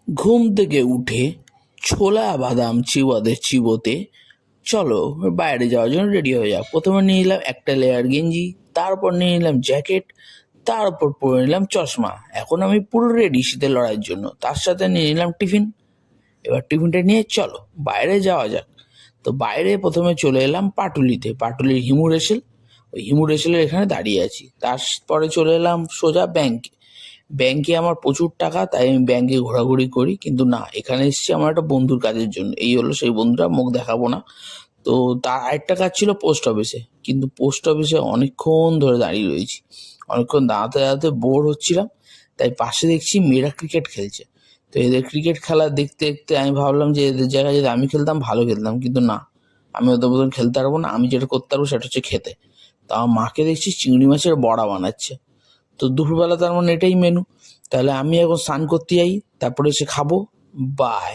ঘুম থেকে উঠে ছোলা বাদাম চিবোতে চিবোতে চলো বাইরে যাওয়ার জন্য রেডি হয়ে যাও। প্রথমে নিয়ে নিলাম একটা লেয়ার গেঞ্জি, তারপর নিয়ে নিলাম জ্যাকেট, তারপর পরে নিলাম চশমা। এখন আমি পুরো রেডি শীতের লড়াইয়ের জন্য। তার সাথে নিয়ে নিলাম টিফিন। এবার টিফিনটা নিয়ে চলো বাইরে যাওয়া যাক। তো বাইরে প্রথমে চলে এলাম পাটুলিতে, পাটুলির হিমু রেসেল, ওই হিমু রেসেলের এখানে দাঁড়িয়ে আছি। তারপরে চলে এলাম সোজা ব্যাংকে। ব্যাংকে আমার প্রচুর টাকা, তাই আমি ব্যাংকে ঘোরাঘুরি করি, কিন্তু না, এখানে এসেছি আমার একটা বন্ধুর কাজের জন্য। এই হলো সেই বন্ধুরা, মুখ দেখাবো না। তো তার আরেকটা কাজ ছিল পোস্ট অফিসে, কিন্তু পোস্ট অফিসে অনেকক্ষণ ধরে দাঁড়িয়ে রয়েছি। অনেকক্ষণ দাঁড়াতে দাঁড়াতে বোর হচ্ছিলাম, তাই পাশে দেখছি মেয়েরা ক্রিকেট খেলছে। তো এদের ক্রিকেট খেলা দেখতে দেখতে আমি ভাবলাম যে এদের জায়গায় যদি আমি খেলতাম ভালো খেলতাম, কিন্তু না, আমি ওদের মতন খেলতে পারবো না। আমি যেটা করতে পারবো সেটা হচ্ছে খেতে। তো আমার মাকে দেখছি চিংড়ি মাছের বড়া বানাচ্ছে। তো দুপুরবেলা তার মানে এটাই মেনু। তাহলে আমি এখন স্নান করতে যাই, তারপরে এসে খাবো। বাই।